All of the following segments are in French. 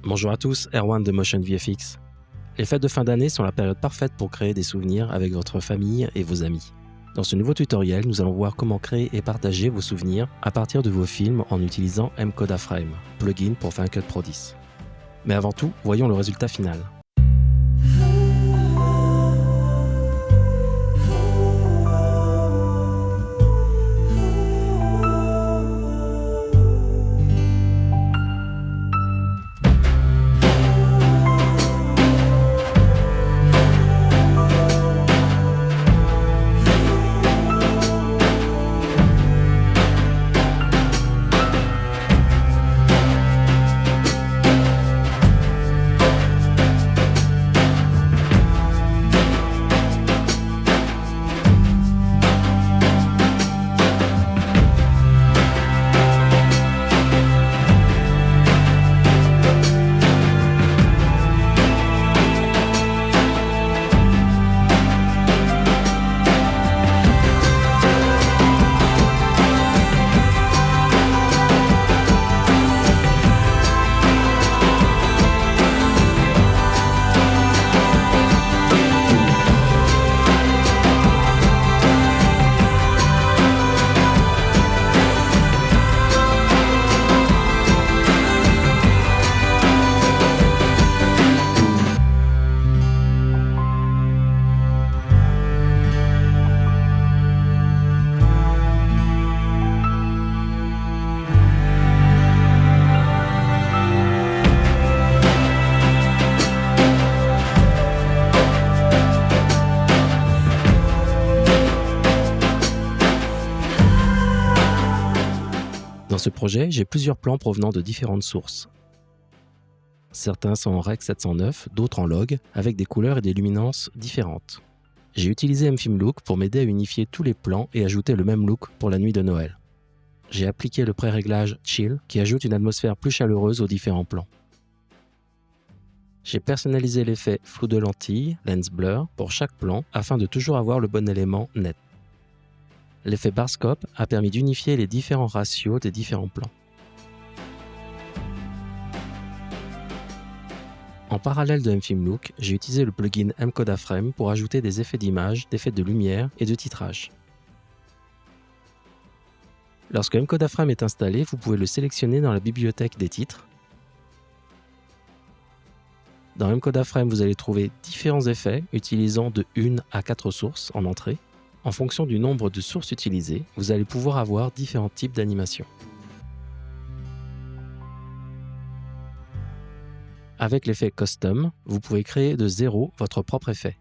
Bonjour à tous, Erwan de Motion VFX. Les fêtes de fin d'année sont la période parfaite pour créer des souvenirs avec votre famille et vos amis. Dans ce nouveau tutoriel, nous allons voir comment créer et partager vos souvenirs à partir de vos films en utilisant M-Code Frame, plugin pour Final Cut Pro 10. Mais avant tout, voyons le résultat final. Dans ce projet, j'ai plusieurs plans provenant de différentes sources. Certains sont en Rec 709, d'autres en log, avec des couleurs et des luminances différentes. J'ai utilisé mFilmLook pour m'aider à unifier tous les plans et ajouter le même look pour la nuit de Noël. J'ai appliqué le pré-réglage Chill qui ajoute une atmosphère plus chaleureuse aux différents plans. J'ai personnalisé l'effet flou de lentille, lens blur, pour chaque plan afin de toujours avoir le bon élément net. L'effet Barscope a permis d'unifier les différents ratios des différents plans. En parallèle de mFilmLook, j'ai utilisé le plugin M-Code Frame pour ajouter des effets d'image, d'effets de lumière et de titrage. Lorsque M-Code Frame est installé, vous pouvez le sélectionner dans la bibliothèque des titres. Dans M-Code Frame, vous allez trouver différents effets utilisant de 1 à 4 sources en entrée. En fonction du nombre de sources utilisées, vous allez pouvoir avoir différents types d'animations. Avec l'effet Custom, vous pouvez créer de zéro votre propre effet.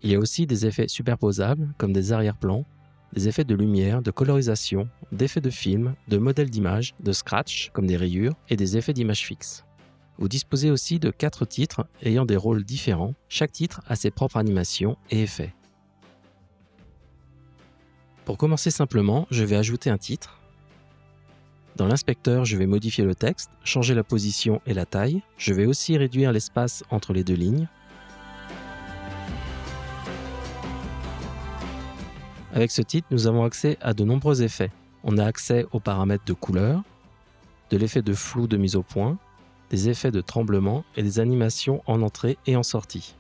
Il y a aussi des effets superposables comme des arrière-plans, des effets de lumière, de colorisation, d'effets de film, de modèles d'image, de scratch comme des rayures et des effets d'image fixe. Vous disposez aussi de 4 titres ayant des rôles différents. Chaque titre a ses propres animations et effets. Pour commencer simplement, je vais ajouter un titre. Dans l'inspecteur, je vais modifier le texte, changer la position et la taille. Je vais aussi réduire l'espace entre les deux lignes. Avec ce titre, nous avons accès à de nombreux effets. On a accès aux paramètres de couleur, de l'effet de flou de mise au point, des effets de tremblement et des animations en entrée et en sortie.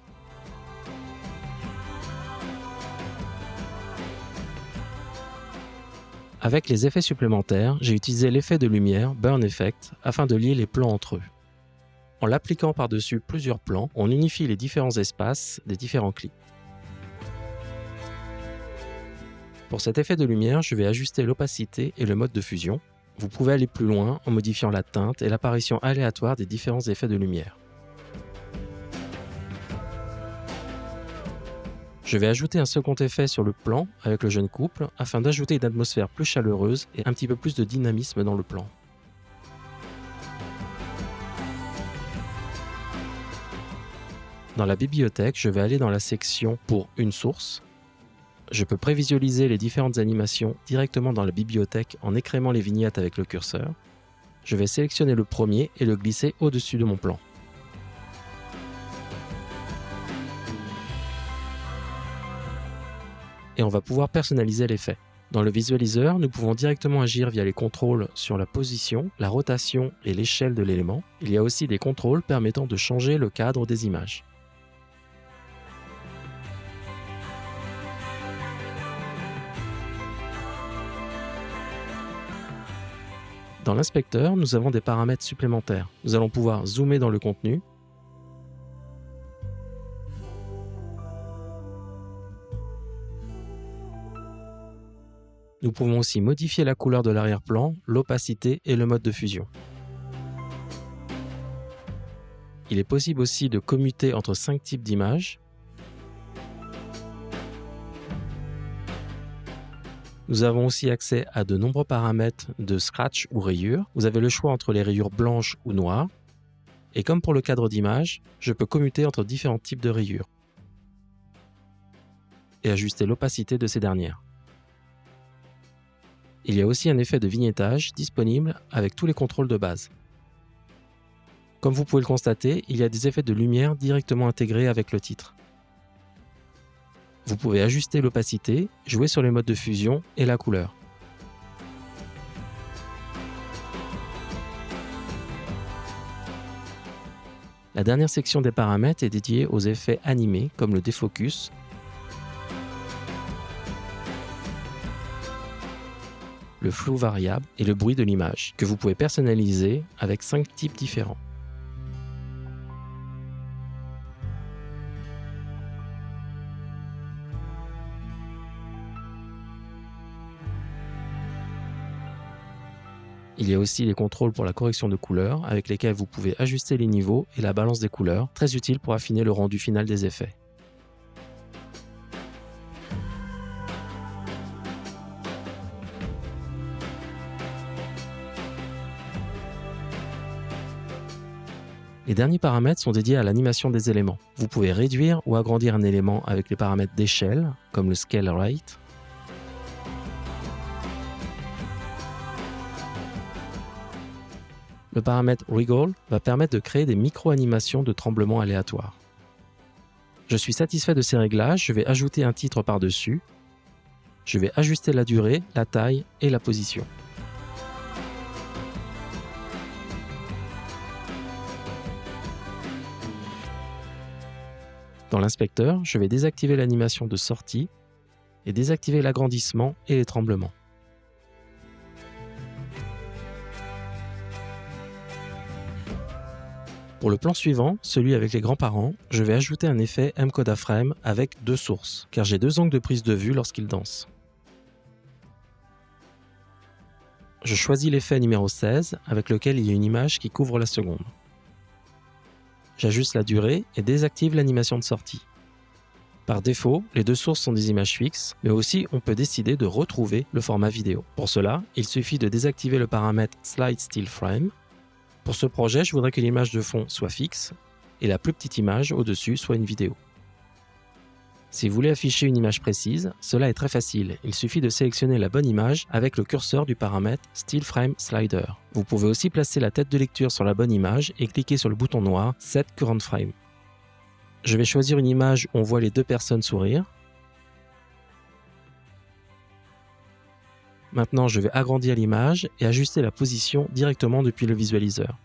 Avec les effets supplémentaires, j'ai utilisé l'effet de lumière Burn Effect afin de lier les plans entre eux. En l'appliquant par-dessus plusieurs plans, on unifie les différents espaces des différents clips. Pour cet effet de lumière, je vais ajuster l'opacité et le mode de fusion. Vous pouvez aller plus loin en modifiant la teinte et l'apparition aléatoire des différents effets de lumière. Je vais ajouter un second effet sur le plan avec le jeune couple afin d'ajouter une atmosphère plus chaleureuse et un petit peu plus de dynamisme dans le plan. Dans la bibliothèque, je vais aller dans la section pour une source. Je peux prévisualiser les différentes animations directement dans la bibliothèque en écrémant les vignettes avec le curseur. Je vais sélectionner le premier et le glisser au-dessus de mon plan. Et on va pouvoir personnaliser l'effet. Dans le visualiseur, nous pouvons directement agir via les contrôles sur la position, la rotation et l'échelle de l'élément. Il y a aussi des contrôles permettant de changer le cadre des images. Dans l'inspecteur, nous avons des paramètres supplémentaires. Nous allons pouvoir zoomer dans le contenu, nous pouvons aussi modifier la couleur de l'arrière-plan, l'opacité et le mode de fusion. Il est possible aussi de commuter entre 5 types d'images. Nous avons aussi accès à de nombreux paramètres de scratch ou rayures. Vous avez le choix entre les rayures blanches ou noires. Et comme pour le cadre d'image, je peux commuter entre différents types de rayures et ajuster l'opacité de ces dernières. Il y a aussi un effet de vignettage disponible avec tous les contrôles de base. Comme vous pouvez le constater, il y a des effets de lumière directement intégrés avec le titre. Vous pouvez ajuster l'opacité, jouer sur les modes de fusion et la couleur. La dernière section des paramètres est dédiée aux effets animés comme le défocus, le flou variable et le bruit de l'image, que vous pouvez personnaliser avec 5 types différents. Il y a aussi les contrôles pour la correction de couleurs avec lesquels vous pouvez ajuster les niveaux et la balance des couleurs, très utile pour affiner le rendu final des effets. Les derniers paramètres sont dédiés à l'animation des éléments. Vous pouvez réduire ou agrandir un élément avec les paramètres d'échelle, comme le Scale Rate. Le paramètre Wriggle va permettre de créer des micro-animations de tremblements aléatoires. Je suis satisfait de ces réglages, je vais ajouter un titre par-dessus. Je vais ajuster la durée, la taille et la position. Dans l'inspecteur, je vais désactiver l'animation de sortie et désactiver l'agrandissement et les tremblements. Pour le plan suivant, celui avec les grands-parents, je vais ajouter un effet M-Coda Frame avec 2 sources, car j'ai 2 angles de prise de vue lorsqu'ils dansent. Je choisis l'effet numéro 16, avec lequel il y a une image qui couvre la seconde. J'ajuste la durée et désactive l'animation de sortie. Par défaut, les 2 sources sont des images fixes, mais aussi on peut décider de retrouver le format vidéo. Pour cela, il suffit de désactiver le paramètre Slide Still Frame. Pour ce projet, je voudrais que l'image de fond soit fixe et la plus petite image au-dessus soit une vidéo. Si vous voulez afficher une image précise, cela est très facile. Il suffit de sélectionner la bonne image avec le curseur du paramètre Still Frame Slider. Vous pouvez aussi placer la tête de lecture sur la bonne image et cliquer sur le bouton noir Set Current Frame. Je vais choisir une image où on voit les 2 personnes sourire. Maintenant, je vais agrandir l'image et ajuster la position directement depuis le visualiseur.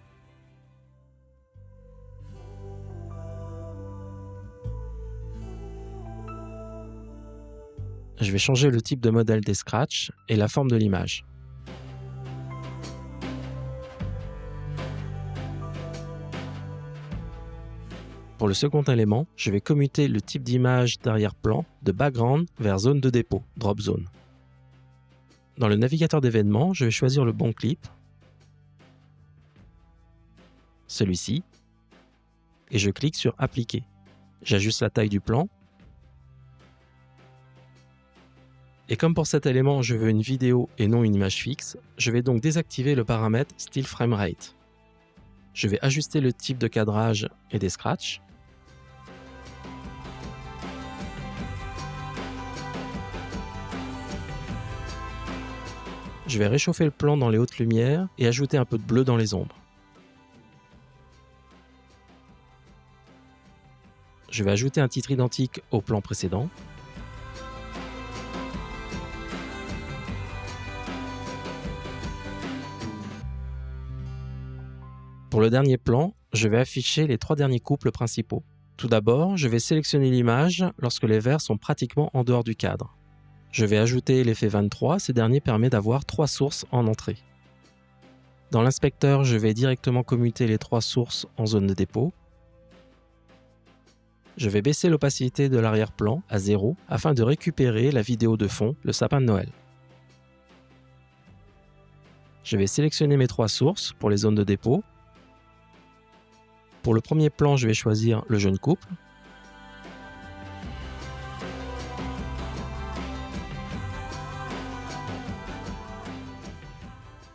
Je vais changer le type de modèle des scratchs et la forme de l'image. Pour le second élément, je vais commuter le type d'image d'arrière-plan de background vers zone de dépôt, drop zone. Dans le navigateur d'événements, je vais choisir le bon clip, celui-ci, et je clique sur Appliquer. J'ajuste la taille du plan. Et comme pour cet élément, je veux une vidéo et non une image fixe, je vais donc désactiver le paramètre Still Frame Rate. Je vais ajuster le type de cadrage et des scratchs. Je vais réchauffer le plan dans les hautes lumières et ajouter un peu de bleu dans les ombres. Je vais ajouter un titre identique au plan précédent. Pour le dernier plan, je vais afficher les 3 derniers couples principaux. Tout d'abord, je vais sélectionner l'image lorsque les verts sont pratiquement en dehors du cadre. Je vais ajouter l'effet 23, ce dernier permet d'avoir 3 sources en entrée. Dans l'inspecteur, je vais directement commuter les 3 sources en zone de dépôt. Je vais baisser l'opacité de l'arrière-plan à 0 afin de récupérer la vidéo de fond, le sapin de Noël. Je vais sélectionner mes 3 sources pour les zones de dépôt. Pour le premier plan, je vais choisir le jeune couple.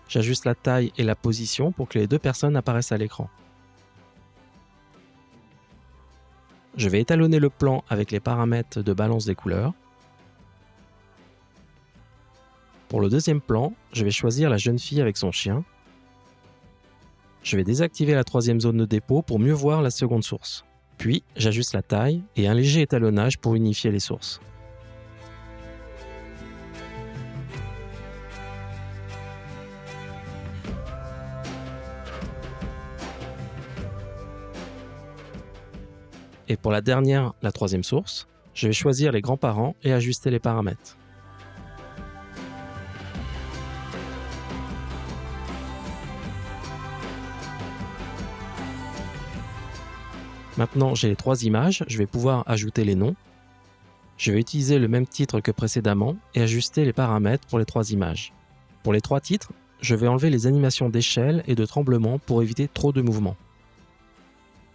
J'ajuste la taille et la position pour que les 2 personnes apparaissent à l'écran. Je vais étalonner le plan avec les paramètres de balance des couleurs. Pour le deuxième plan, je vais choisir la jeune fille avec son chien. Je vais désactiver la 3e zone de dépôt pour mieux voir la seconde source. Puis, j'ajuste la taille et un léger étalonnage pour unifier les sources. Et pour la 3e source, je vais choisir les grands-parents et ajuster les paramètres. Maintenant, j'ai les 3 images, je vais pouvoir ajouter les noms. Je vais utiliser le même titre que précédemment et ajuster les paramètres pour les 3 images. Pour les 3 titres, je vais enlever les animations d'échelle et de tremblement pour éviter trop de mouvements.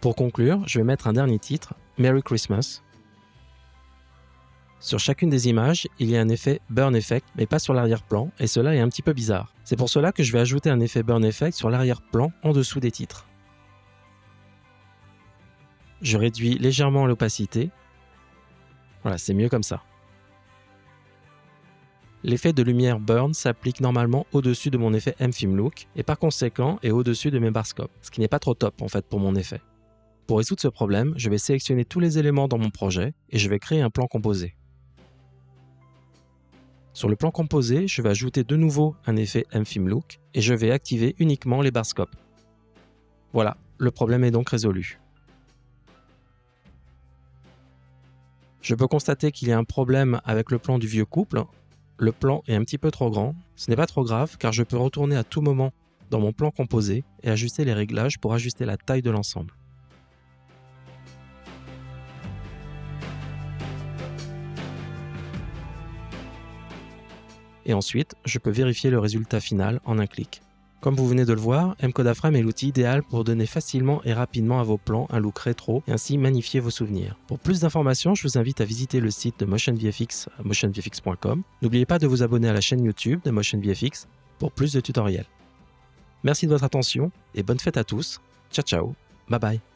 Pour conclure, je vais mettre un dernier titre, Merry Christmas. Sur chacune des images, il y a un effet Burn Effect, mais pas sur l'arrière-plan, et cela est un petit peu bizarre. C'est pour cela que je vais ajouter un effet Burn Effect sur l'arrière-plan en dessous des titres. Je réduis légèrement l'opacité. Voilà, c'est mieux comme ça. L'effet de lumière Burn s'applique normalement au-dessus de mon effet M-Film Look, et par conséquent est au-dessus de mes barscopes, ce qui n'est pas trop top en fait pour mon effet. Pour résoudre ce problème, je vais sélectionner tous les éléments dans mon projet et je vais créer un plan composé. Sur le plan composé, je vais ajouter de nouveau un effet M-Film Look et je vais activer uniquement les barscopes. Voilà, le problème est donc résolu. Je peux constater qu'il y a un problème avec le plan du vieux couple. Le plan est un petit peu trop grand. Ce n'est pas trop grave car je peux retourner à tout moment dans mon plan composé et ajuster les réglages pour ajuster la taille de l'ensemble. Et ensuite, je peux vérifier le résultat final en un clic. Comme vous venez de le voir, mCodaFrame est l'outil idéal pour donner facilement et rapidement à vos plans un look rétro et ainsi magnifier vos souvenirs. Pour plus d'informations, je vous invite à visiter le site de MotionVFX à motionvfx.com. N'oubliez pas de vous abonner à la chaîne YouTube de MotionVFX pour plus de tutoriels. Merci de votre attention et bonne fête à tous. Ciao ciao, bye bye.